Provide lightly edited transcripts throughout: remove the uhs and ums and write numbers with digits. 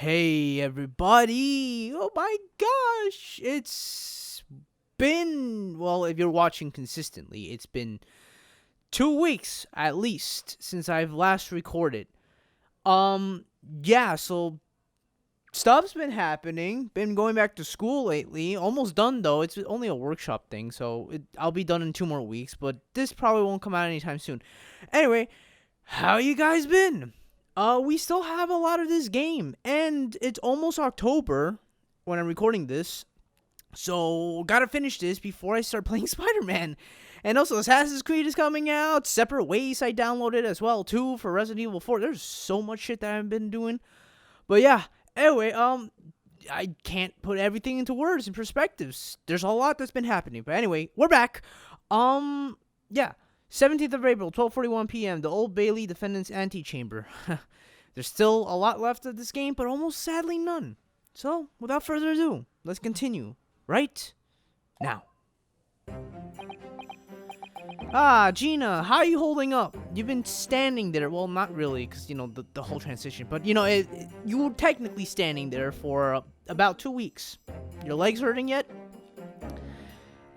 Hey everybody! Oh my gosh! It's been, well, if you're watching consistently, it's been 2 weeks at least since I've last recorded. Yeah, so stuff's been happening. Been going back to school lately. Almost done though. It's only a workshop thing, so I'll be done in 2 more weeks, but this probably won't come out anytime soon. Anyway, how you guys been? We still have a lot of this game, and it's almost October when I'm recording this, so gotta finish this before I start playing Spider-Man. And also, Assassin's Creed is coming out, Separate Ways I downloaded as well, too, for Resident Evil 4. There's so much shit that I've been doing. But yeah, anyway, I can't put everything into words and perspectives. There's a lot that's been happening. But anyway, we're back. Yeah. 17th of April, 12:41 p.m., the Old Bailey Defendant's Antechamber. There's still a lot left of this game, but almost sadly none. So, without further ado, let's continue right now. Gina, how are you holding up? You've been standing there. Well, not really, because, the whole transition. But, you were technically standing there for about 2 weeks. Your legs hurting yet?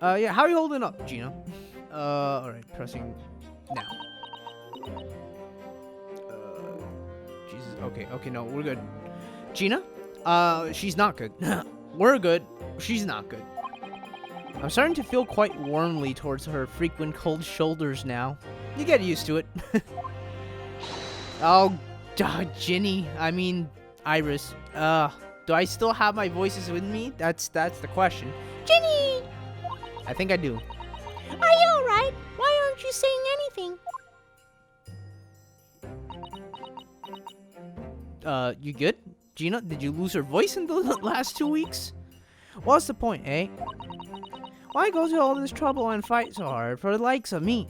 Yeah, how are you holding up, Gina? Alright, pressing now. Jesus, okay, no, we're good. Gina? She's not good. We're good. She's not good. I'm starting to feel quite warmly towards her frequent cold shoulders now. You get used to it. Oh, Ginny. I mean, Iris. Do I still have my voices with me? That's the question. Ginny! I think I do. Are you alright? Why aren't you saying anything? You good? Gina, did you lose your voice in the last 2 weeks? What's the point, eh? Why go through all this trouble and fight so hard for the likes of me?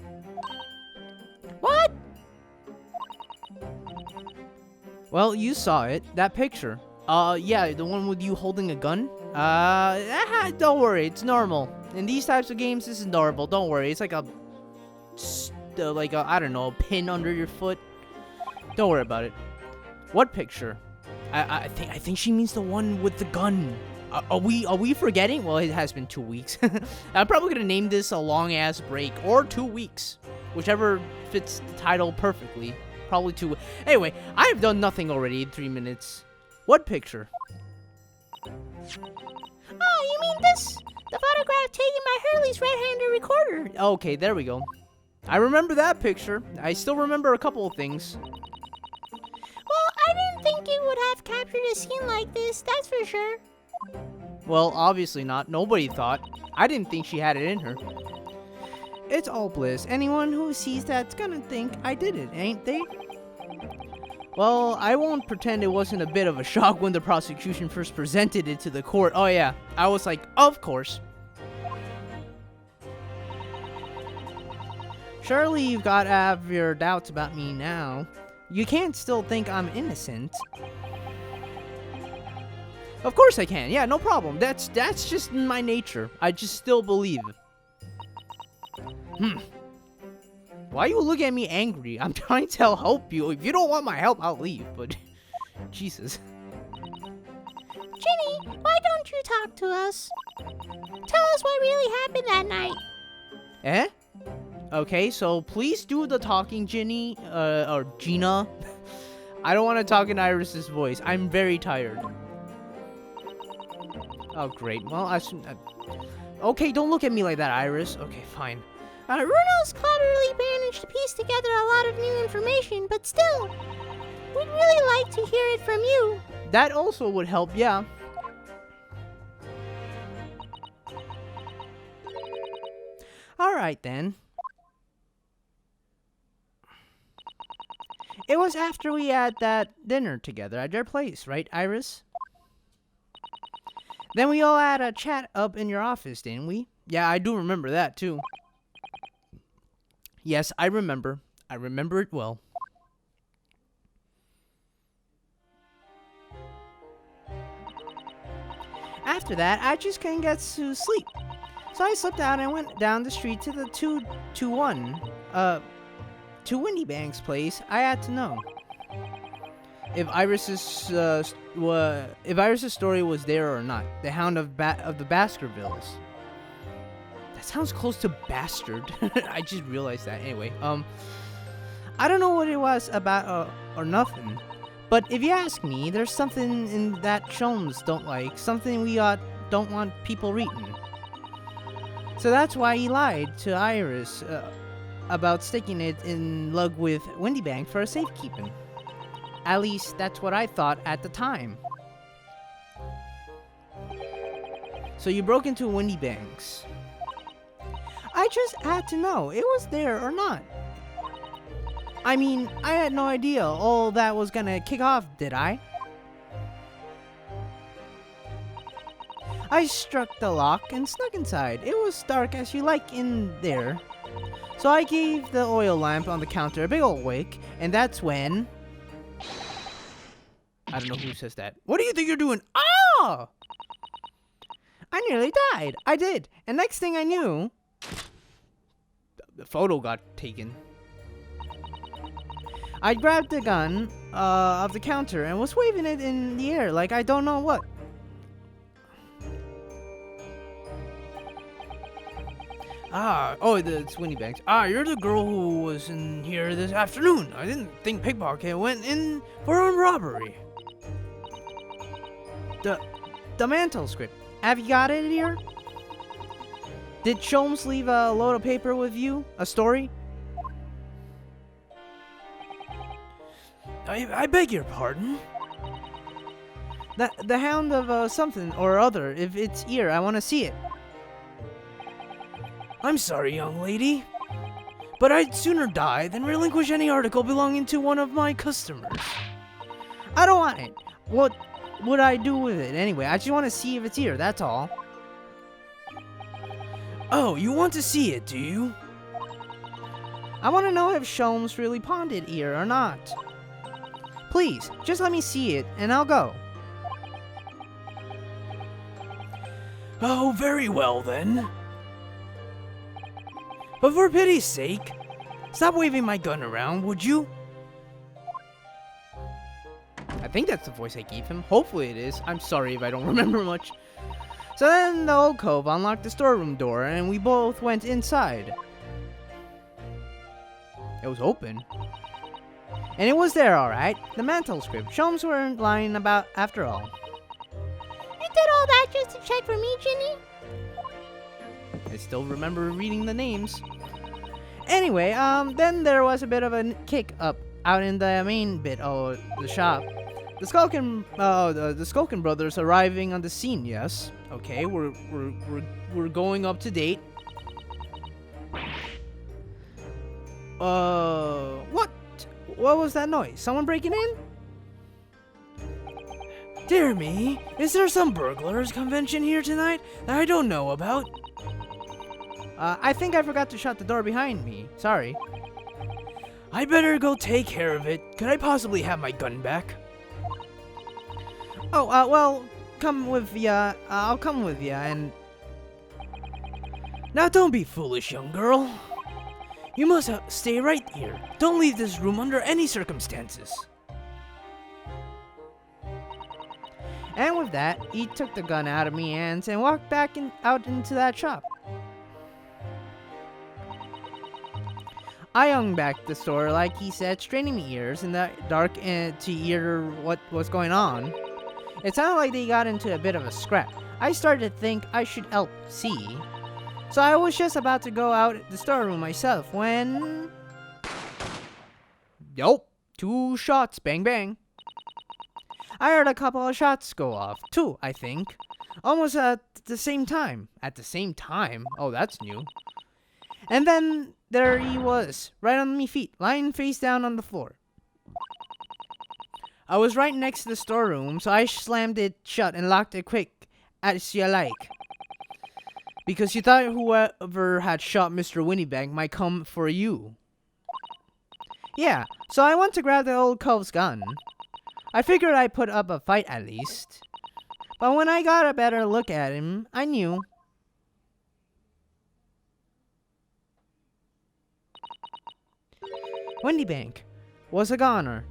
What? Well, you saw it. That picture. Yeah, the one with you holding a gun? Don't worry, it's normal. In these types of games, this is normal. Don't worry. It's like a I don't know, a pin under your foot. Don't worry about it. What picture? I think she means the one with the gun. Are we forgetting? Well, it has been 2 weeks. I'm probably gonna name this a long ass break or 2 weeks, whichever fits the title perfectly. Probably 2. Anyway, I have done nothing already in 3 minutes. What picture? Oh, you mean this? The photograph taken by Hurley's right-handed recorder. Okay, there we go. I remember that picture. I still remember a couple of things. Well, I didn't think you would have captured a scene like this, that's for sure. Well, obviously not. Nobody thought. I didn't think she had it in her. It's all bliss. Anyone who sees that's gonna think I did it, ain't they? Well, I won't pretend it wasn't a bit of a shock when the prosecution first presented it to the court. Oh yeah, I was like, of course. Surely you've got to have your doubts about me now. You can't still think I'm innocent. Of course I can. Yeah, no problem. That's just my nature. I just still believe. Why you look at me angry? I'm trying to help you. If you don't want my help, I'll leave. But, Jesus. Ginny, why don't you talk to us? Tell us what really happened that night. Eh? Okay, so please do the talking, Ginny. Or Gina. I don't want to talk in Iris's voice. I'm very tired. Oh, great. Well, okay, don't look at me like that, Iris. Okay, fine. Runo's cleverly managed to piece together a lot of new information, but still, we'd really like to hear it from you. That also would help, yeah. Alright then. It was after we had that dinner together at your place, right, Iris? Then we all had a chat up in your office, didn't we? Yeah, I do remember that, too. Yes, I remember. I remember it well. After that, I just couldn't get to sleep. So I slipped out and went down the street to the 221, to Windibanks' place. I had to know. if if Iris's story was there or not. The Hound of the Baskervilles. That sounds close to bastard. I just realized that. Anyway, I don't know what it was about or nothing. But if you ask me, there's something in that Sholmes don't like. Something we don't want people reading. So that's why he lied to Iris about sticking it in lug with Windibanks for safekeeping. At least that's what I thought at the time. So you broke into Windibanks. I just had to know it was there or not. I mean, I had no idea all that was gonna kick off, did I? I struck the lock and snuck inside. It was dark as you like in there. So I gave the oil lamp on the counter a big old wick, and that's when... I don't know who says that. What do you think you're doing? Ah! I nearly died. I did. And next thing I knew... the photo got taken. I grabbed the gun off the counter and was waving it in the air like I don't know what. It's Windibanks. You're the girl who was in here this afternoon. I didn't think pickpocket went in for a robbery. The mantle script. Have you got it here? Did Sholmes leave a load of paper with you? A story? I beg your pardon? The Hound of something or other. If it's here, I want to see it. I'm sorry, young lady, but I'd sooner die than relinquish any article belonging to one of my customers. I don't want it. What would I do with it anyway? I just want to see if it's here, that's all. Oh, you want to see it, do you? I want to know if Sholmes really pawned it here or not. Please, just let me see it, and I'll go. Oh, very well then. But for pity's sake, stop waving my gun around, would you? I think that's the voice I gave him. Hopefully it is. I'm sorry if I don't remember much. So then the old cove unlocked the storeroom door, and we both went inside. It was open. And it was there, alright. The mantle script. Sholmes weren't lying about after all. You did all that just to check for me, Ginny? I still remember reading the names. Anyway, then there was a bit of a kick up out in the main bit of the shop. The Skulkin brothers arriving on the scene. Yes, okay, we're going up to date. What? What was that noise? Someone breaking in? Dear me, is there some burglars convention here tonight that I don't know about? I think I forgot to shut the door behind me. Sorry. I'd better go take care of it. Could I possibly have my gun back? Oh, well, come with ya. I'll come with ya, and... Now don't be foolish, young girl. You must stay right here. Don't leave this room under any circumstances. And with that, he took the gun out of my hands and walked back out into that shop. I hung back the store like he said, straining my ears in the dark to hear what was going on. It sounded like they got into a bit of a scrap. I started to think I should help see. So I was just about to go out the storeroom myself when... Yup, 2 shots, bang bang. I heard a couple of shots go off, 2, I think. Almost at the same time. At the same time? Oh, that's new. And then there he was, right on me feet, lying face down on the floor. I was right next to the storeroom, so I slammed it shut and locked it quick, as you like. Because you thought whoever had shot Mr. Windibanks might come for you. Yeah, so I went to grab the old cove's gun. I figured I'd put up a fight at least. But when I got a better look at him, I knew. Windibanks was a goner.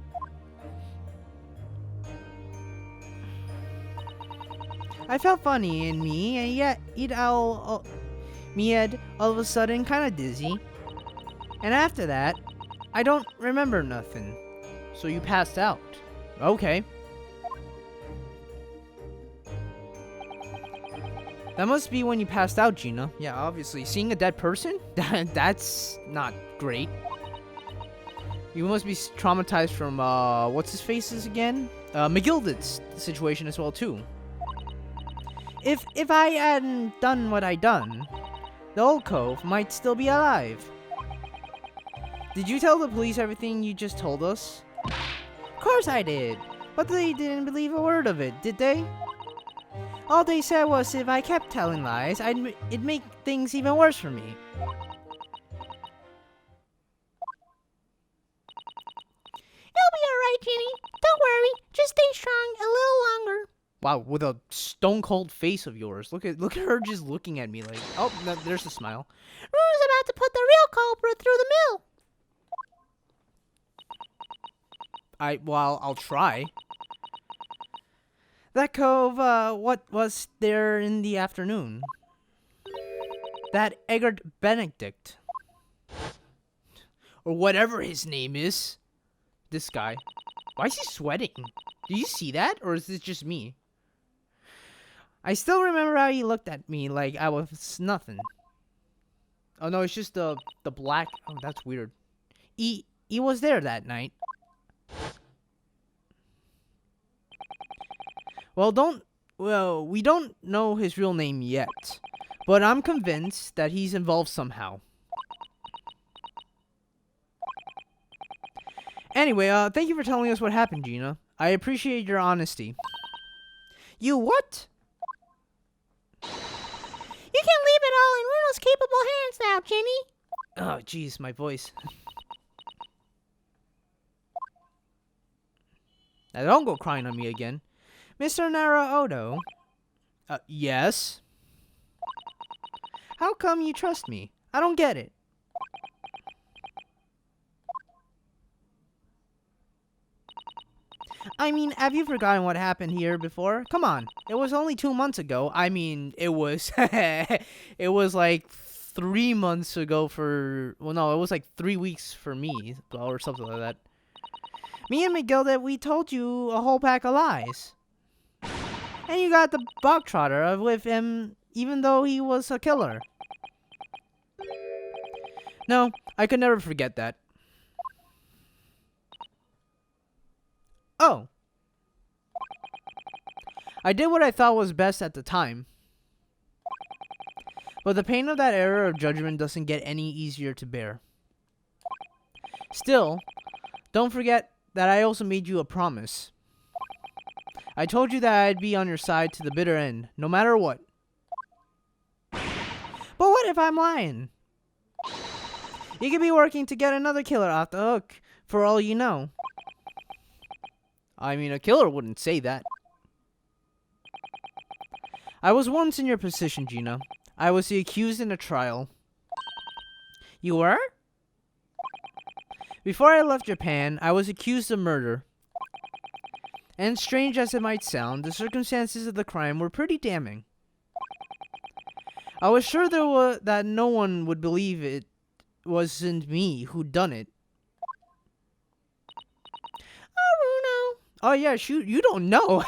I felt funny in me, and yet me had all of a sudden kind of dizzy. And after that, I don't remember nothing. So you passed out. Okay. That must be when you passed out, Gina. Yeah, obviously. Seeing a dead person? That's not great. You must be traumatized from, what's his faces again? McGilded's situation as well, too. If I hadn't done what I done, the old cove might still be alive. Did you tell the police everything you just told us? Of course I did. But they didn't believe a word of it, did they? All they said was if I kept telling lies, it'd make things even worse for me. You'll be alright, Ginny. Don't worry. Just stay strong a little longer. Wow, with a stone cold face of yours. Look at her just looking at me like, oh, no, there's a smile. Rue's about to put the real culprit through the mill. Well, I'll try. That cove, what was there in the afternoon? That Eggert Benedict. Or whatever his name is. This guy. Why is he sweating? Do you see that? Or is this just me? I still remember how he looked at me like I was nothing. Oh no, it's just the black. Oh, that's weird. He was there that night. Well, we don't know his real name yet, but I'm convinced that he's involved somehow. Anyway, thank you for telling us what happened, Gina. I appreciate your honesty. You what? You can leave it all in Runo's capable hands now, Ginny. Oh, jeez, my voice. Now, don't go crying on me again. Mr. Naruodo? Yes? How come you trust me? I don't get it. I mean, have you forgotten what happened here before? Come on. It was only 2 months ago. I mean, it was... it was like 3 months ago for... Well, no, it was like 3 weeks for me. Or something like that. Me and McGilda, we told you a whole pack of lies. And you got the bogtrotter with him, even though he was a killer. No, I could never forget that. Oh. I did what I thought was best at the time. But the pain of that error of judgment doesn't get any easier to bear. Still, don't forget that I also made you a promise. I told you that I'd be on your side to the bitter end, no matter what. But what if I'm lying? You could be working to get another killer off the hook, for all you know. I mean, a killer wouldn't say that. I was once in your position, Gina. I was the accused in a trial. You were? Before I left Japan, I was accused of murder. And strange as it might sound, the circumstances of the crime were pretty damning. I was sure that no one would believe it wasn't me who'd done it. Oh, Runo. Oh yeah, shoot, you don't know.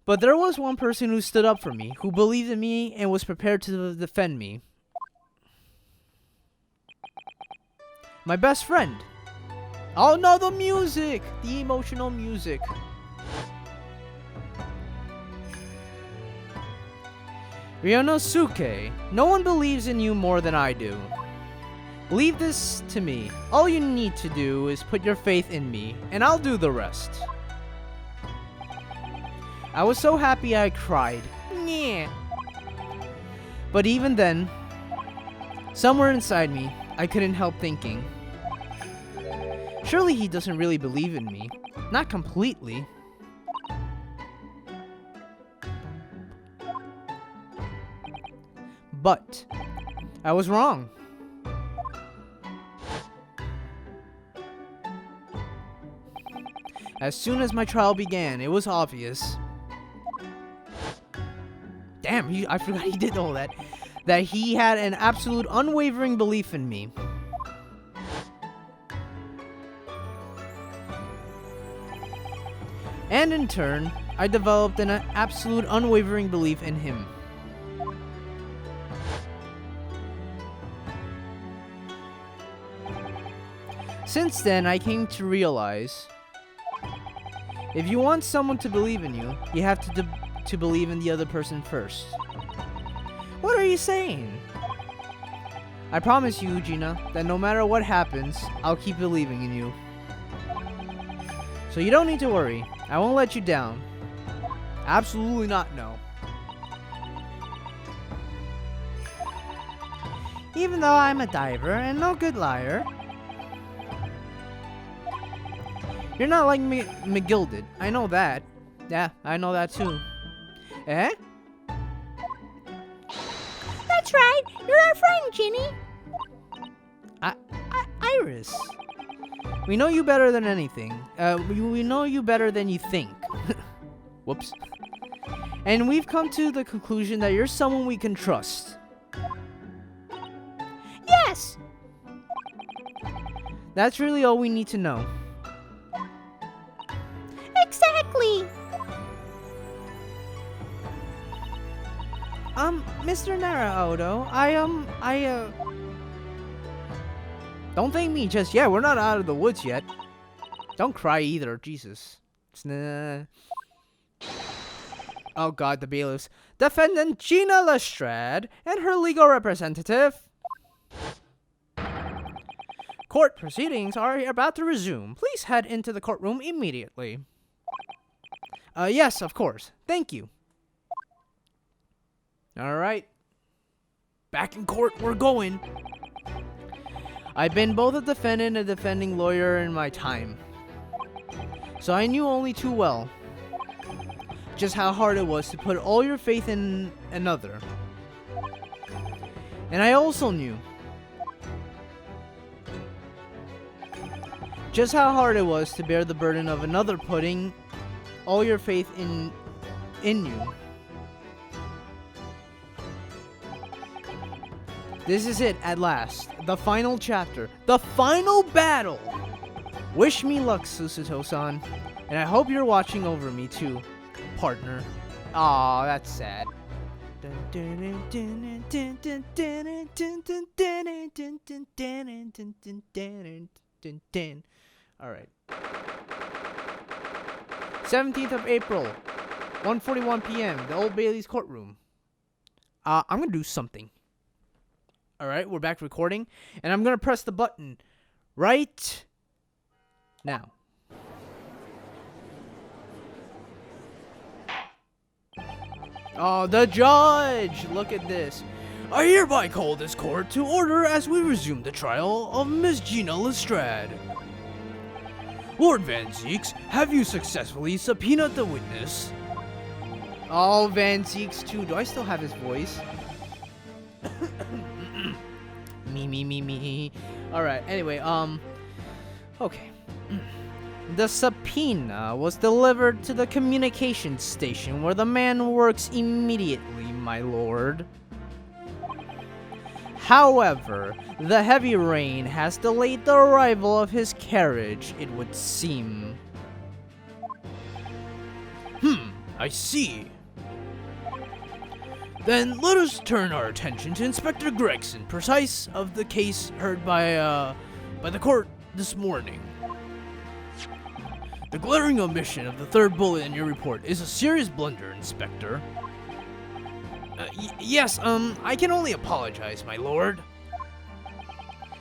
But there was one person who stood up for me, who believed in me and was prepared to defend me. My best friend. Oh no, the music! The emotional music. Ryonosuke, no one believes in you more than I do. Leave this to me. All you need to do is put your faith in me, and I'll do the rest. I was so happy I cried. Yeah. But even then, somewhere inside me, I couldn't help thinking, surely he doesn't really believe in me. Not completely. But I was wrong. As soon as my trial began, it was obvious. damn, I forgot he did all that. That he had an absolute unwavering belief in me. And in turn, I developed an absolute unwavering belief in him. Since then, I came to realize, if you want someone to believe in you, you have to believe in the other person first. What are you saying? I promise you, Gina, that no matter what happens, I'll keep believing in you. So you don't need to worry. I won't let you down. Absolutely not, no. Even though I'm a diver and no good liar, you're not like McGilded. I know that. Yeah, I know that too. Eh? That's right. You're our friend, Ginny. Iris. We know you better than anything. We know you better than you think. Whoops. And we've come to the conclusion that you're someone we can trust. Yes. That's really all we need to know. Exactly. Mr. Naruto, don't thank me just yet. We're not out of the woods yet. Don't cry either, Jesus. Nah. Oh God, the bailiffs. Defendant Gina Lestrade and her legal representative. Court proceedings are about to resume. Please head into the courtroom immediately. Yes, of course. Thank you. Alright. Back in court, we're going. I've been both a defendant and a defending lawyer in my time. So I knew only too well just how hard it was to put all your faith in another. And I also knew just how hard it was to bear the burden of another putting all your faith in you. This is it at last. The final chapter. The final battle! Wish me luck, Susato-san. And I hope you're watching over me too, partner. Aw, that's sad. Alright. 17th of April, 1:41 p.m., the Old Bailey's courtroom. I'm gonna do something. Alright, we're back recording, and I'm gonna press the button right now. Oh, the judge! Look at this. I hereby call this court to order as we resume the trial of Miss Gina Lestrade. Lord Van Zieks, have you successfully subpoenaed the witness? Oh, Van Zieks too. Do I still have his voice? Me. Alright, anyway, okay. The subpoena was delivered to the communications station where the man works immediately, my lord. However, the heavy rain has delayed the arrival of his carriage, it would seem. I see. Then let us turn our attention to Inspector Gregson, precise of the case heard by the court this morning. The glaring omission of the third bullet in your report is a serious blunder, Inspector. Yes, I can only apologize, my lord.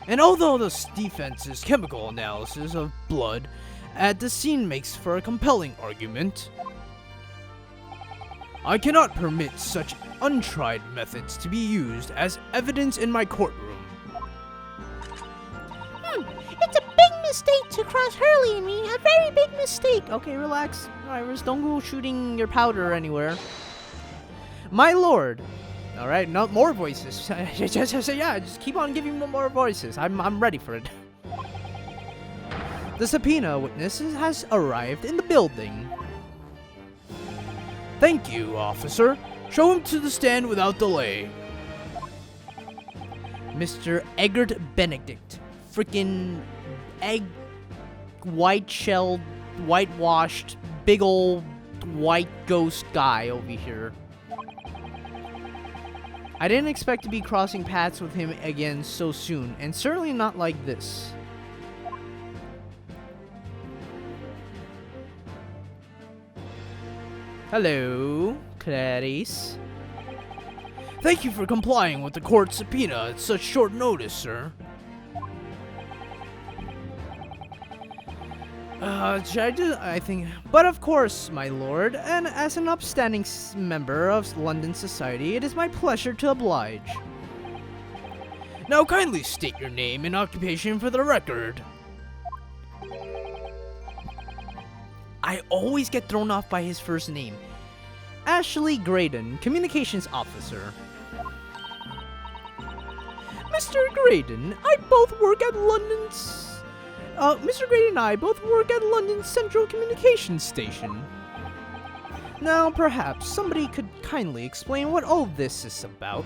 And although the defense's chemical analysis of blood at the scene makes for a compelling argument, I cannot permit such untried methods to be used as evidence in my courtroom. It's a big mistake to cross Hurley and me. A very big mistake. Okay, relax, Iris. Don't go shooting your powder anywhere. My lord. All right, no more voices. Just keep on giving me more voices. I'm ready for it. The subpoena witness has arrived in the building. Thank you, officer. Show him to the stand without delay. Mr. Eggert Benedict. Freaking egg, white-shelled, whitewashed, big old white ghost guy over here. I didn't expect to be crossing paths with him again so soon, and certainly not like this. Hello, Clarice. Thank you for complying with the court subpoena at such short notice, sir. Should I do? I think. But of course, my lord, and as an upstanding member of London society, it is my pleasure to oblige. Now kindly state your name and occupation for the record. I always get thrown off by his first name. Ashley Graydon, Communications Officer. Mr. Graydon, I both work at London's... Mr. Graydon and I both work at London's Central Communications Station. Now, perhaps somebody could kindly explain what all this is about.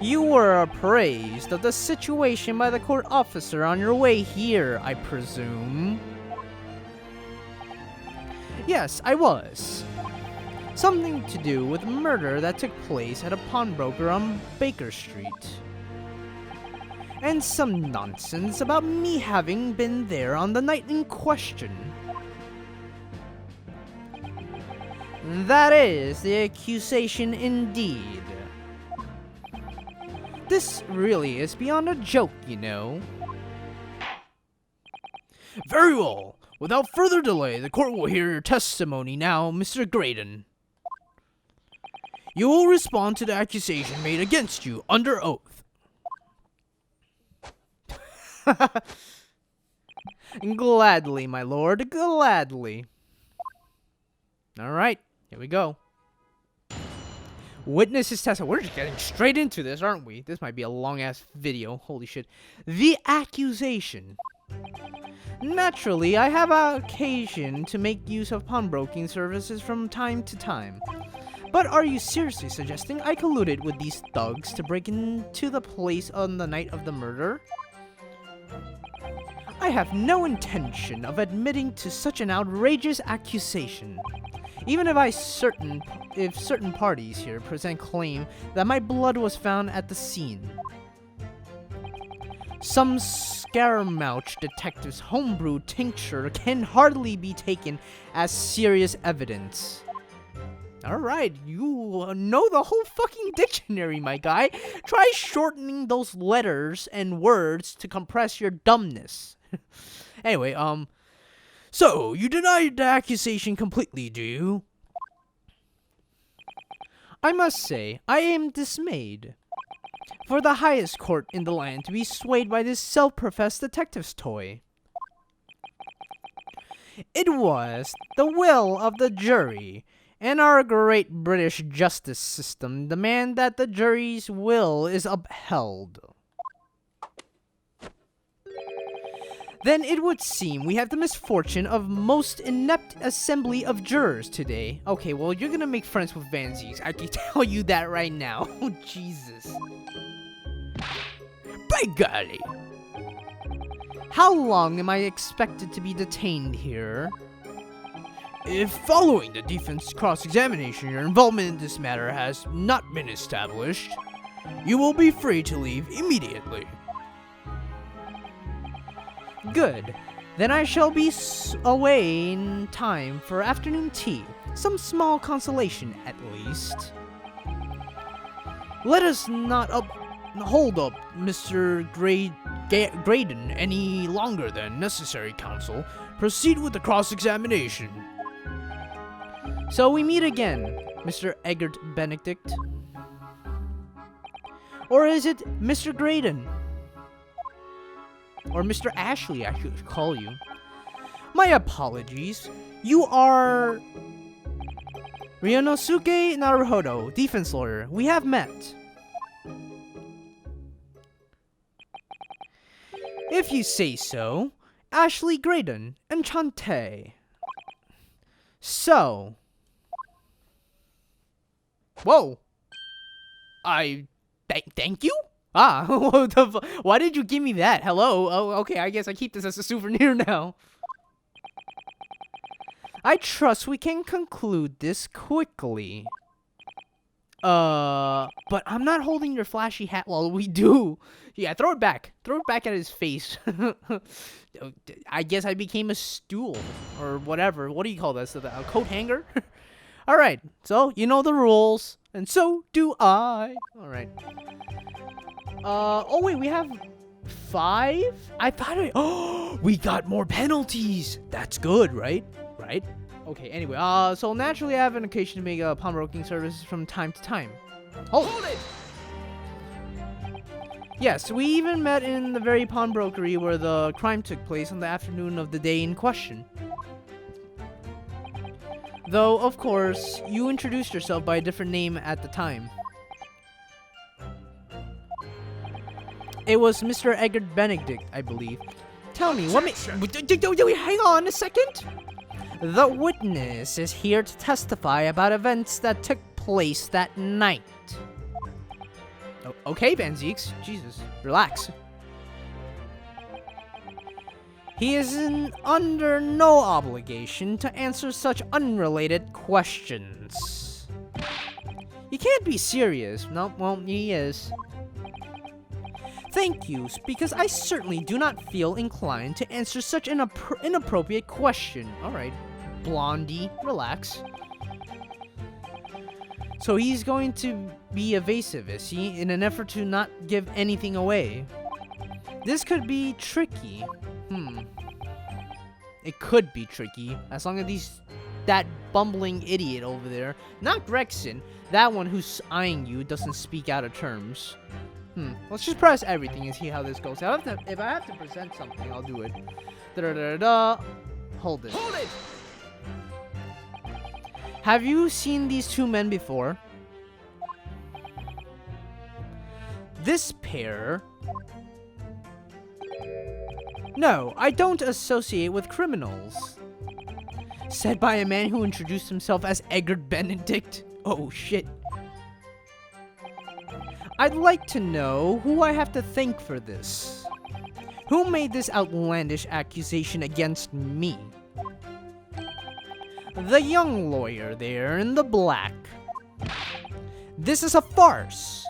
You were appraised of the situation by the court officer on your way here, I presume. Yes, I was. Something to do with a murder that took place at a pawnbroker on Baker Street. And some nonsense about me having been there on the night in question. That is the accusation indeed. This really is beyond a joke, you know. Very well. Without further delay, the court will hear your testimony now, Mr. Graydon. You will respond to the accusation made against you under oath. Gladly, my lord, gladly. Alright, here we go. Witnesses testimony. We're just getting straight into this, aren't we? This might be a long-ass video. Holy shit. The accusation. Naturally, I have occasion to make use of pawnbroking services from time to time. But are you seriously suggesting I colluded with these thugs to break into the place on the night of the murder? I have no intention of admitting to such an outrageous accusation. Even if certain parties here present claim that my blood was found at the scene. Some Scaramouche detective's homebrew tincture can hardly be taken as serious evidence. Alright, you know the whole fucking dictionary, my guy. Try shortening those letters and words to compress your dumbness. Anyway, so, you denied the accusation completely, do you? I must say, I am dismayed. For the highest court in the land to be swayed by this self-professed detective's toy. It was the will of the jury, and our great British justice system demand that the jury's will is upheld. Then it would seem we have the misfortune of most inept assembly of jurors today. Okay, well, you're gonna make friends with Vansies. I can tell you that right now. Oh, Jesus. By golly. How long am I expected to be detained here? If following the defense cross-examination, your involvement in this matter has not been established, you will be free to leave immediately. Good. Then I shall be away in time for afternoon tea. Some small consolation, at least. Let us not hold up Mr. Graydon any longer than necessary, counsel. Proceed with the cross-examination. So we meet again, Mr. Eggert Benedict. Or is it Mr. Graydon? Or Mr. Ashley, I should call you. My apologies. You are... Ryunosuke Naruhodo, defense lawyer. We have met. If you say so. Ashley Graydon, enchanté. So... Whoa. Thank you? Ah, what the why did you give me that? Hello? Oh, okay, I guess I keep this as a souvenir now. I trust we can conclude this quickly. But I'm not holding your flashy hat. Well, we do. Yeah, throw it back. Throw it back at his face. I guess I became a stool or whatever. What do you call this? A coat hanger? All right. So, you know the rules, and so do I. All right. Oh wait, we have 5? I thought we got more penalties. That's good, right? Right? Okay, anyway, so naturally I have an occasion to make pawnbroking services from time to time. Hold it! Yes, we even met in the very pawnbrokery where the crime took place on the afternoon of the day in question. Though, of course, you introduced yourself by a different name at the time. It was Mr. Eggert Benedict, I believe. Tell me, what hang on a second? The witness is here to testify about events that took place that night. Okay, Van Zeeks. Jesus, relax. He is under no obligation to answer such unrelated questions. You can't be serious. No, well, he is. Thank you, because I certainly do not feel inclined to answer such an inappropriate question. Alright, Blondie, relax. So he's going to be evasive, is he? In an effort to not give anything away. This could be tricky. It could be tricky, as long as that bumbling idiot over there, not Gregson, that one who's eyeing you doesn't speak out of terms. Let's just press everything and see how this goes. If I have to present something, I'll do it. Hold it. Hold it! Have you seen these two men before? This pair? No, I don't associate with criminals. Said by a man who introduced himself as Eggert Benedict. Oh shit. I'd like to know who I have to thank for this. Who made this outlandish accusation against me? The young lawyer there in the black. This is a farce.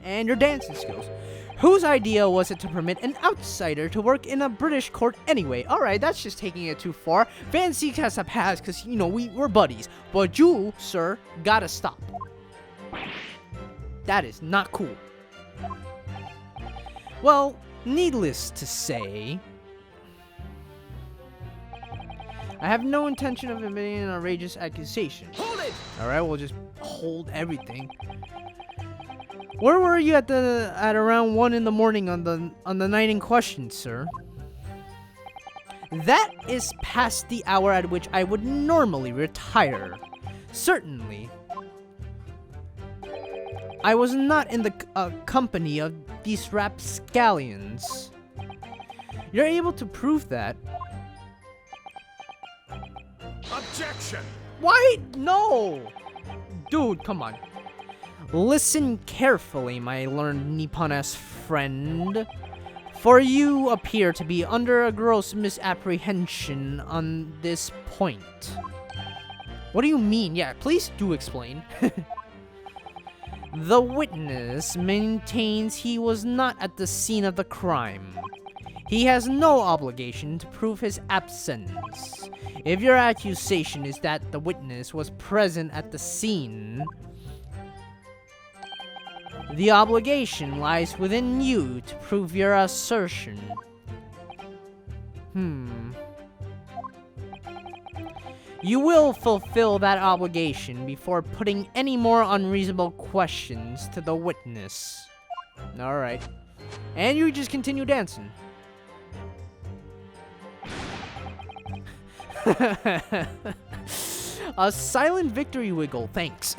And your dancing skills. Whose idea was it to permit an outsider to work in a British court anyway? Alright, that's just taking it too far. Van Zeek has a pass because, you know, we're buddies. But you, sir, gotta stop. That is not cool. Well, needless to say, I have no intention of admitting an outrageous accusation. Hold it! Alright, we'll just hold everything. Where were you at around 1 in the morning on the night in question, sir? That is past the hour at which I would normally retire. Certainly. I was not in the company of these rapscallions. You're able to prove that. Objection! Why? No! Dude, come on. Listen carefully, my learned Nippon-esque friend. For you appear to be under a gross misapprehension on this point. What do you mean? Yeah, please do explain. The witness maintains he was not at the scene of the crime. He has no obligation to prove his absence. If your accusation is that the witness was present at the scene, the obligation lies within you to prove your assertion. You will fulfill that obligation before putting any more unreasonable questions to the witness. Alright. And you just continue dancing. A silent victory wiggle, thanks.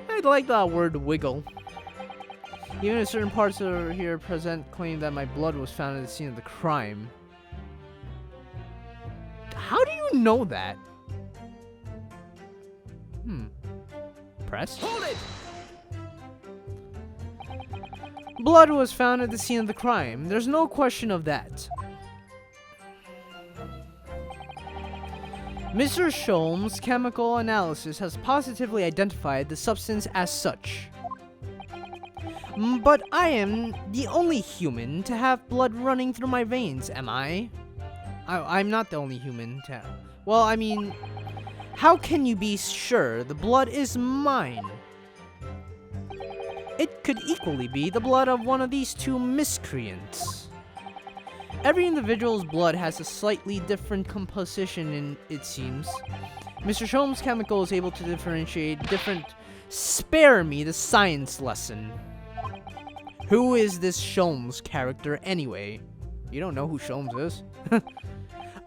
I like that word wiggle. Even if certain parts are here present claim that my blood was found at the scene of the crime. How do you know that? press. Hold it! Blood was found at the scene of the crime. There's no question of that. Mr. Sholmes' chemical analysis has positively identified the substance as such. But I am the only human to have blood running through my veins, am I? I'm not the only human to have... Well, I mean, how can you be sure the blood is mine? It could equally be the blood of one of these two miscreants. Every individual's blood has a slightly different composition, it seems. Mr. Sholmes' chemical is able to differentiate different... Spare me the science lesson. Who is this Sholmes character anyway? You don't know who Sholmes is?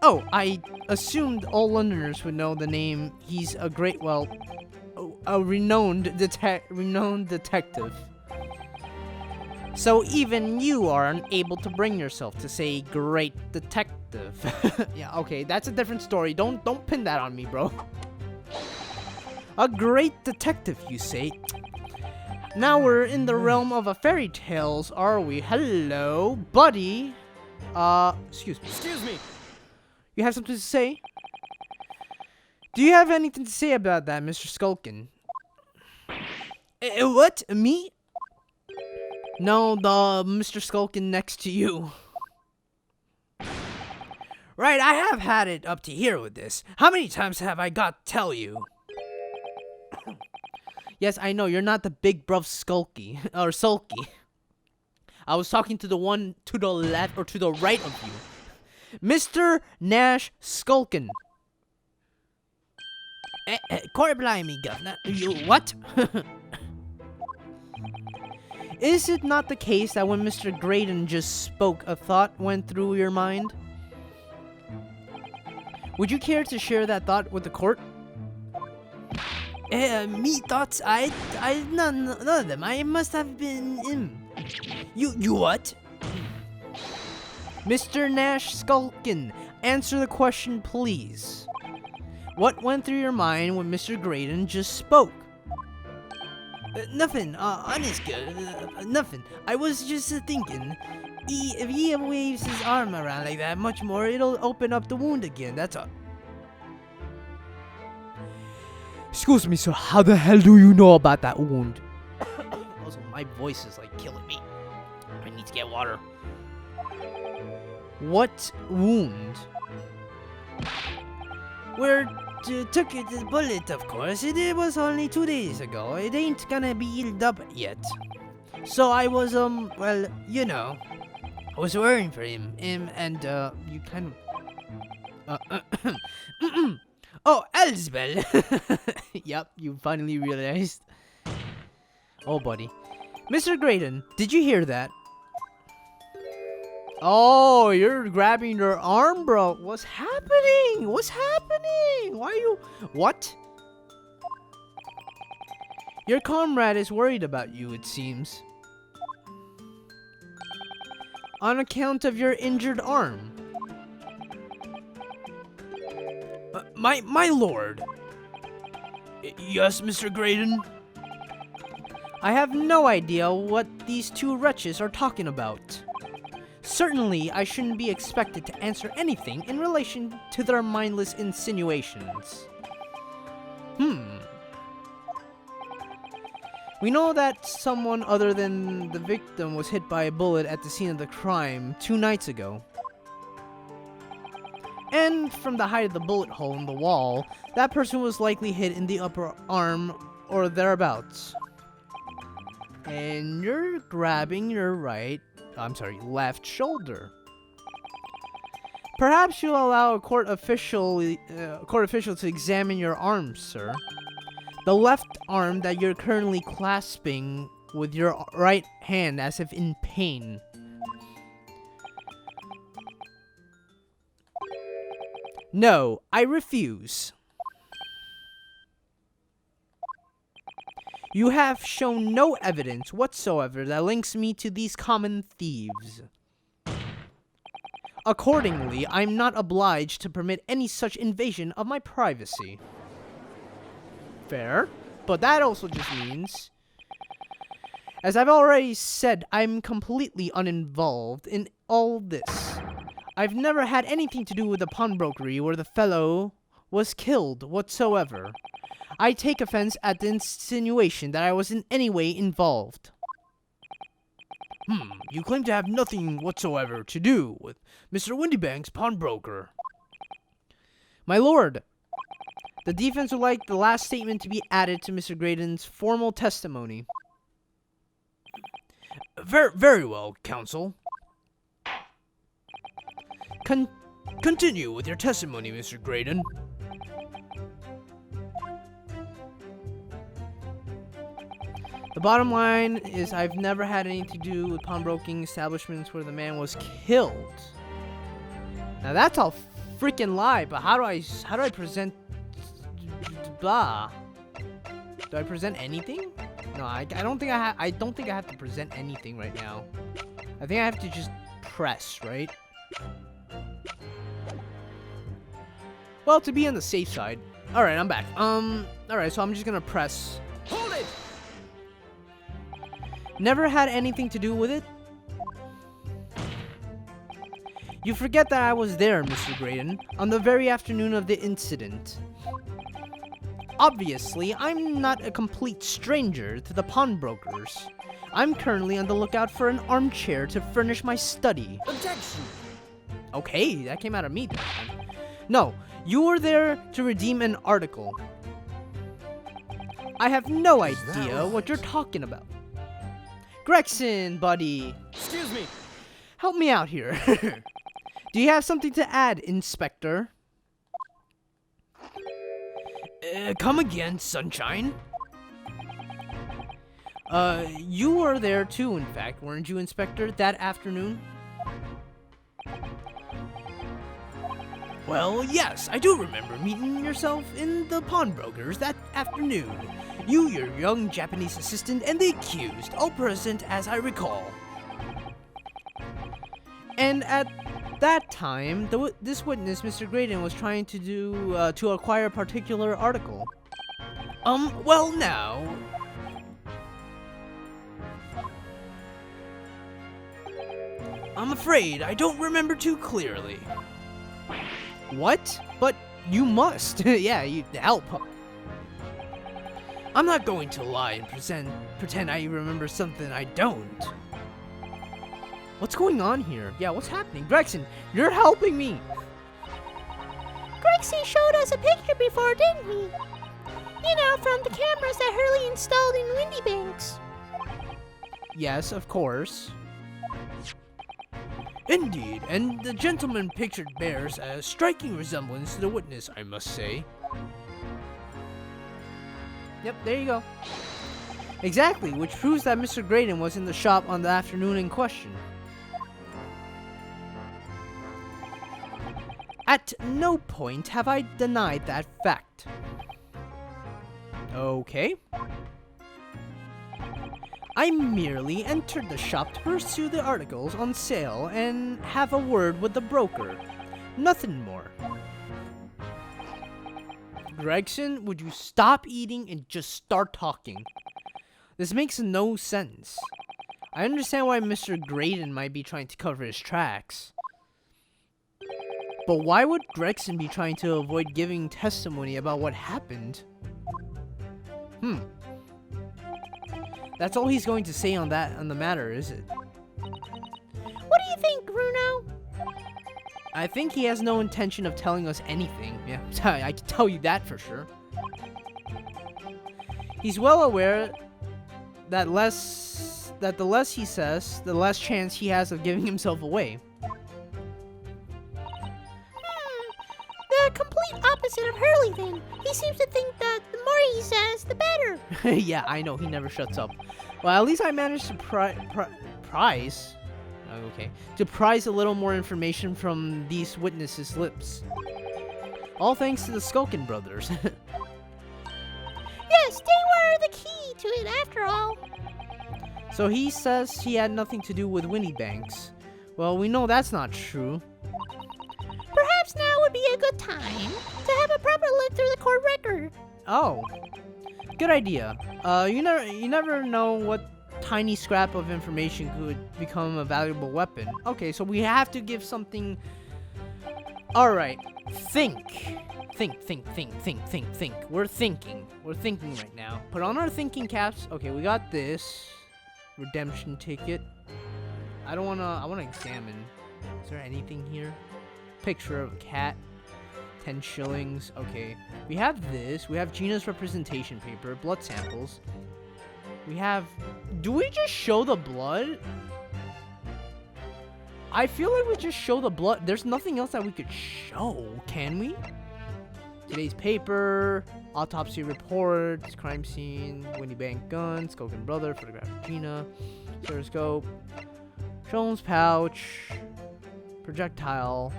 Oh, I assumed all Londoners would know the name. He's a great, well, a renowned detective. So even you are unable to bring yourself to say great detective. Yeah, okay, that's a different story. Don't pin that on me, bro. A great detective, you say? Now we're in the realm of a fairy tales, are we? Hello, buddy. Excuse me. Excuse me. You have something to say? Do you have anything to say about that, Mr. Skulkin? What? Me? No, the Mr. Skulkin next to you. Right, I have had it up to here with this. How many times have I got to tell you? Yes, I know, you're not the big bruv Sulky. I was talking to the one to the left or to the right of you. Mr. Nash Skulkin. Court blimey, governor. You what? Is it not the case that when Mr. Graydon just spoke, a thought went through your mind? Would you care to share that thought with the court? Me thoughts? None of them. I must have been You what? Mr. Nash Skulkin, answer the question, please. What went through your mind when Mr. Graydon just spoke? Nothing, honest, nothing. I was just thinking, if he waves his arm around like that much more, it'll open up the wound again, that's all. Excuse me, sir, how the hell do you know about that wound? Also, my voice is like killing me. I need to get water. What wound? Where took it the bullet, of course. It was only 2 days ago. It ain't gonna be healed up yet. So I was, well, you know, I was worrying for him. And, you kind of... Oh, Elsbeth! Yep, you finally realized. Oh, buddy. Mr. Graydon, did you hear that? Oh, you're grabbing your arm, bro. What's happening? What's happening? Why are you... What? Your comrade is worried about you, it seems. On account of your injured arm. My lord. Yes, Mr. Graydon? I have no idea what these two wretches are talking about. Certainly, I shouldn't be expected to answer anything in relation to their mindless insinuations. We know that someone other than the victim was hit by a bullet at the scene of the crime 2 nights ago. And from the height of the bullet hole in the wall, that person was likely hit in the upper arm or thereabouts. And you're grabbing your left shoulder. Perhaps you'll allow a court official to examine your arm, sir. The left arm that you're currently clasping with your right hand as if in pain. No, I refuse. You have shown no evidence whatsoever that links me to these common thieves. Accordingly, I'm not obliged to permit any such invasion of my privacy. Fair. But that also just means, as I've already said, I'm completely uninvolved in all this. I've never had anything to do with the pawnbrokery where the fellow was killed whatsoever. I take offense at the insinuation that I was in any way involved. You claim to have nothing whatsoever to do with Mr. Windibanks, pawnbroker. My lord, the defense would like the last statement to be added to Mr. Graydon's formal testimony. Very well, counsel. Continue with your testimony, Mr. Graydon. The bottom line is I've never had anything to do with pawnbroking establishments where the man was killed. Now that's a freaking lie, but how do I present blah? Do I present anything? No, I don't think I don't think I have to present anything right now. I think I have to just press, right? Well, to be on the safe side. All right, I'm back. All right, so I'm just going to press. Hold it! Never had anything to do with it? You forget that I was there, Mr. Graydon, on the very afternoon of the incident. Obviously, I'm not a complete stranger to the pawnbrokers. I'm currently on the lookout for an armchair to furnish my study. Objection! Okay, that came out of me then. No, you were there to redeem an article. I have no idea what you're talking about. Gregson, buddy. Excuse me. Help me out here. Do you have something to add, Inspector? Come again, Sunshine? You were there too, in fact, weren't you, Inspector, that afternoon? Well, yes, I do remember meeting yourself in the pawnbrokers that afternoon. You, your young Japanese assistant, and the accused, all present as I recall. And at that time, this witness, Mr. Graydon, was trying to acquire a particular article. Well now... I'm afraid I don't remember too clearly. What? But you must. Yeah, you help. I'm not going to lie and pretend I remember something I don't. What's going on here? Yeah, what's happening? Gregson, you're helping me. Gregson showed us a picture before, didn't he? You know, from the cameras that Hurley installed in Windibanks. Yes, of course. Indeed, and the gentleman pictured bears a striking resemblance to the witness, I must say. Yep, there you go. Exactly, which proves that Mr. Graydon was in the shop on the afternoon in question. At no point have I denied that fact. Okay. I merely entered the shop to pursue the articles on sale and have a word with the broker. Nothing more. Gregson, would you stop eating and just start talking? This makes no sense. I understand why Mr. Graydon might be trying to cover his tracks. But why would Gregson be trying to avoid giving testimony about what happened? That's all he's going to say on the matter, is it? What do you think, Bruno? I think he has no intention of telling us anything. Yeah, I can tell you that for sure. He's well aware that the less he says, the less chance he has of giving himself away. The complete opposite of Hurley, then. He seems to think that the more he says, the better. Yeah, I know, he never shuts up. Well, at least I managed to prize a little more information from these witnesses' lips. All thanks to the Skulkin brothers. Yes, they were the key to it after all. So he says he had nothing to do with Windibanks. Well, we know that's not true. Perhaps now would be a good time to have a proper look through the court record. Oh. Good idea. You never know what tiny scrap of information could become a valuable weapon. Okay, so we have to give something. All right, think. Think. We're thinking right now. Put on our thinking caps. Okay, we got this redemption ticket. I wanna examine. Is there anything here? Picture of a cat. 10 shillings. Okay. We have this. We have Gina's representation paper. Blood samples. We have... Do we just show the blood? I feel like we just show the blood. There's nothing else that we could show. Can we? Today's paper. Autopsy reports. Crime scene. Windibanks gun. Skulkin brother. Photograph of Gina. Stethoscope. Sholmes pouch. Projectile.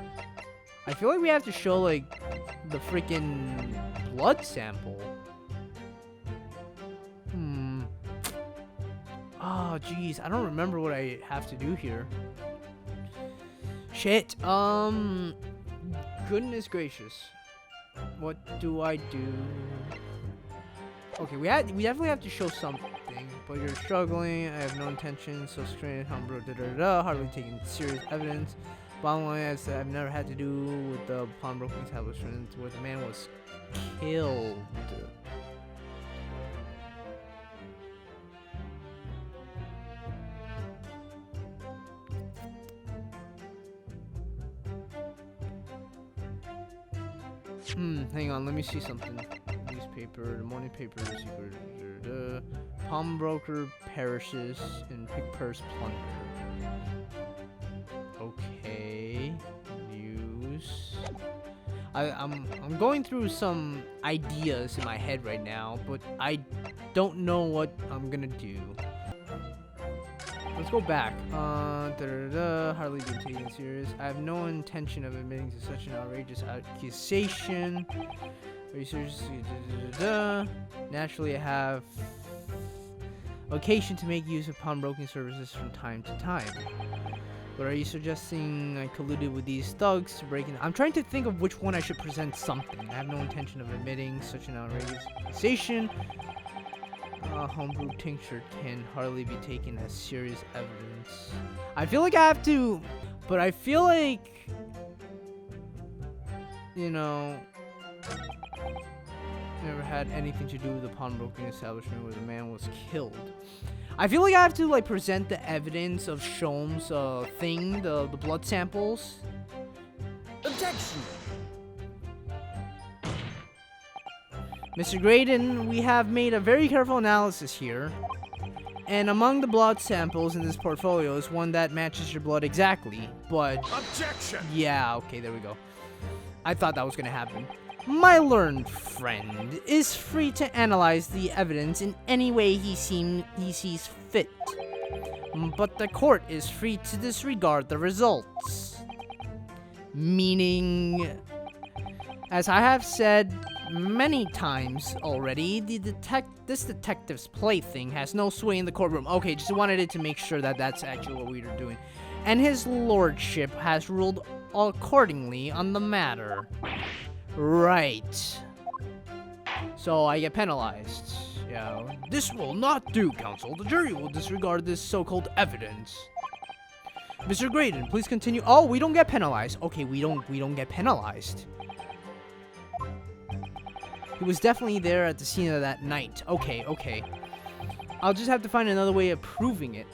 I feel like we have to show, like, the freaking blood sample. Oh, jeez. I don't remember what I have to do here. Shit. Goodness gracious. What do I do? Okay, we definitely have to show something. But you're struggling. I have no intention. So strained, humble, hardly taking serious evidence. Bottom line is that I've never had to do with the pawnbroking establishment where the man was killed. Hang on, let me see something. Newspaper, the morning paper, the secret, pawnbroker perishes in pig purse plunder. Okay, news. I'm going through some ideas in my head right now, but I don't know what I'm gonna do. Let's go back. Hardly been taken serious. I have no intention of admitting to such an outrageous accusation. Are you seriously? Naturally, I have occasion to make use of pawnbroking services from time to time. But are you suggesting I colluded with these thugs to break in? I'm trying to think of which one I should present something. I have no intention of admitting such an outrageous accusation. Homebrew tincture can hardly be taken as serious evidence. I feel like I have to, but I feel like, you know, never had anything to do with the pawnbroking establishment where the man was killed. I feel like I have to, like, present the evidence of Sholmes' thing, the blood samples. Objection! Mr. Graydon, we have made a very careful analysis here. And among the blood samples in this portfolio is one that matches your blood exactly. But... Objection! Yeah, okay, there we go. I thought that was gonna happen. My learned friend is free to analyze the evidence in any way he sees fit. But the court is free to disregard the results. Meaning, as I have said many times already, this detective's plaything has no sway in the courtroom. Okay, just wanted it to make sure that that's actually what we were doing. And his lordship has ruled accordingly on the matter. Right. So I get penalized. Yeah. This will not do, counsel. The jury will disregard this so-called evidence. Mr. Graydon, please continue. Oh, we don't get penalized. Okay, we don't get penalized. He was definitely there at the scene of that night. Okay. I'll just have to find another way of proving it.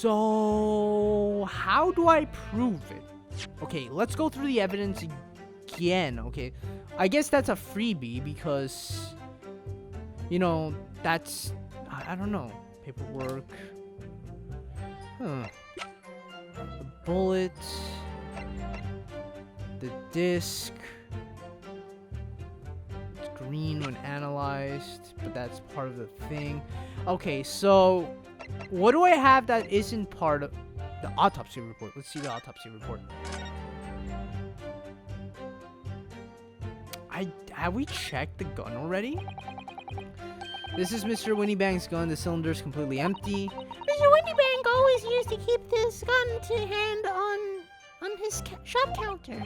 So, how do I prove it? Okay, let's go through the evidence again. Okay, I guess that's a freebie because, you know, that's, I don't know, paperwork. The bullet, the disc. It's green when analyzed, but that's part of the thing. Okay, so what do I have that isn't part of the autopsy report? Let's see the autopsy report. Have we checked the gun already? This is Mr. Windibanks' gun. The cylinder is completely empty. Mr. Windibank always used to keep this gun to hand on this shop counter.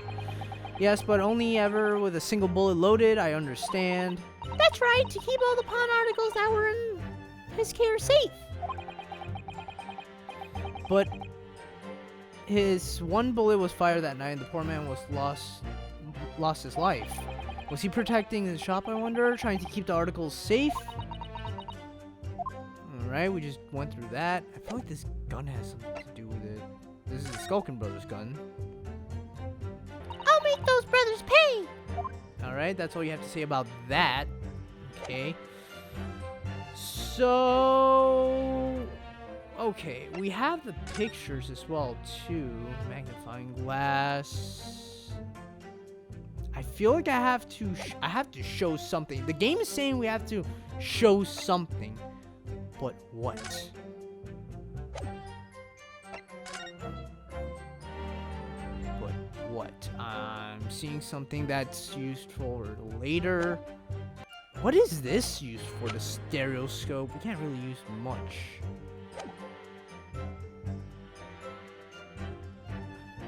Yes, but only ever with a single bullet loaded, I understand. That's right, to keep all the pawn articles that were in his care safe. But his one bullet was fired that night and the poor man was lost his life. Was he protecting his shop, I wonder? Trying to keep the articles safe? Alright, we just went through that. I feel like this gun has something to do with it. This is the Skulkin brothers' gun. I'll make those brothers pay. Alright, that's all you have to say about that. Okay. So... Okay, we have the pictures as well, too. Magnifying glass. I feel like I have to show something. The game is saying we have to show something. But what? But what? I'm seeing something that's used for later. What is this used for? The stereoscope? We can't really use much.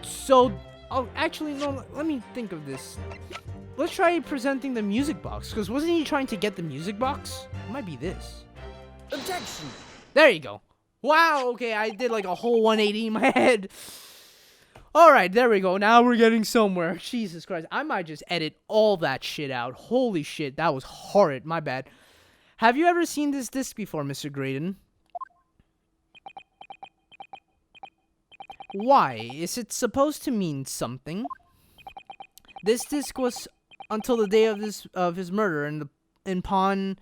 So, oh, actually, no, let me think of this. Let's try presenting the music box, because wasn't he trying to get the music box? It might be this. Objection! There you go. Wow, okay, I did like a whole 180 in my head. Alright, there we go. Now we're getting somewhere. Jesus Christ. I might just edit all that shit out. Holy shit, that was horrid. My bad. Have you ever seen this disc before, Mr. Graydon? Why? Is it supposed to mean something? This disc was until the day of his murder in pawn.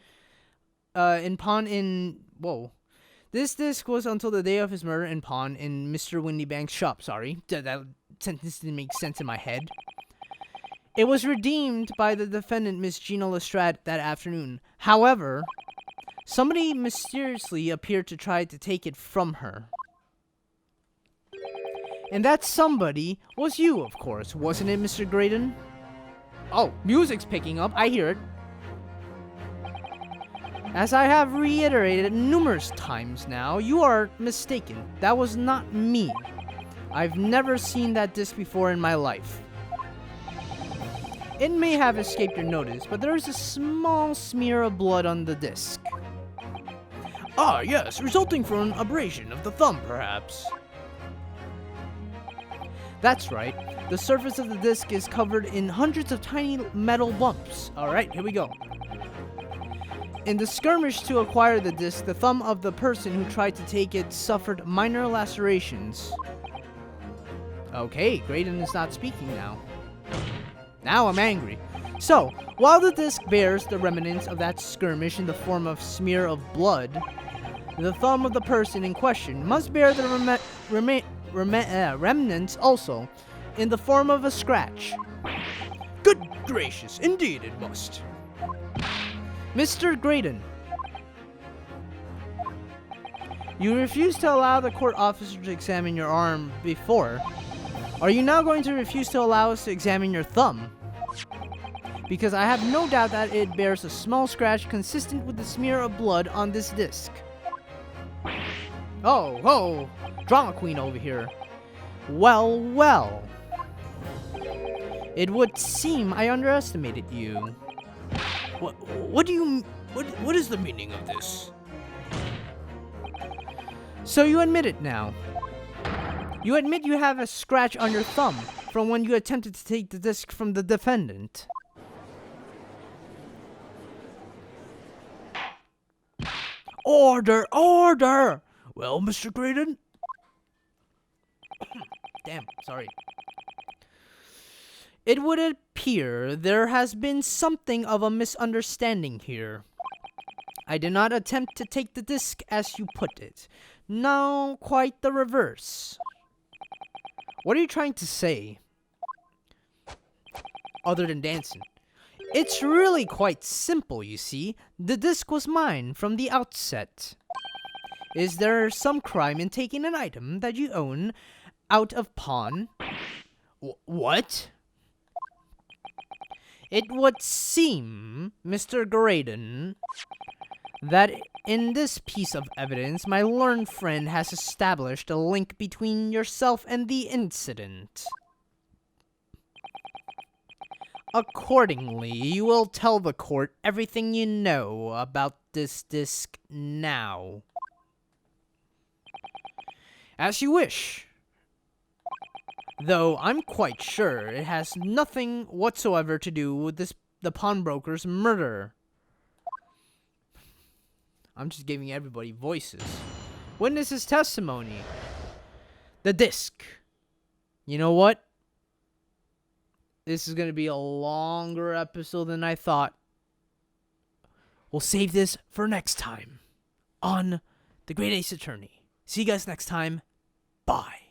This disc was until the day of his murder in pawn in Mr. Windibanks' shop. Sorry, that sentence didn't make sense in my head. It was redeemed by the defendant, Miss Gina Lestrade, that afternoon. However, somebody mysteriously appeared to try to take it from her. And that somebody was you, of course, wasn't it, Mr. Graydon? Oh, music's picking up. I hear it. As I have reiterated numerous times now, you are mistaken. That was not me. I've never seen that disc before in my life. It may have escaped your notice, but there is a small smear of blood on the disc. Ah, yes, resulting from an abrasion of the thumb, perhaps. That's right. The surface of the disc is covered in hundreds of tiny metal bumps. Alright, here we go. In the skirmish to acquire the disc, the thumb of the person who tried to take it suffered minor lacerations. Okay, Graydon is not speaking now. Now I'm angry. So, while the disc bears the remnants of that skirmish in the form of smear of blood, the thumb of the person in question must bear the remnants also in the form of a scratch. Good gracious, indeed it must. Mr. Graydon, you refused to allow the court officer to examine your arm before. Are you now going to refuse to allow us to examine your thumb? Because I have no doubt that it bears a small scratch consistent with the smear of blood on this disc. Oh, drama queen over here. Well, well. It would seem I underestimated you. What is the meaning of this? So you admit it now. You admit you have a scratch on your thumb from when you attempted to take the disc from the defendant. Order! Order! Well, Mr. Graydon? Damn, sorry. It would appear there has been something of a misunderstanding here. I did not attempt to take the disc as you put it. No, quite the reverse. What are you trying to say? Other than dancing. It's really quite simple, you see. The disc was mine from the outset. Is there some crime in taking an item that you own out of pawn? What? It would seem, Mr. Graydon, that in this piece of evidence, my learned friend has established a link between yourself and the incident. Accordingly, you will tell the court everything you know about this disc now. As you wish. Though I'm quite sure it has nothing whatsoever to do with the pawnbroker's murder. I'm just giving everybody voices. Witness's testimony. The disc. You know what? This is going to be a longer episode than I thought. We'll save this for next time on The Great Ace Attorney. See you guys next time. Bye.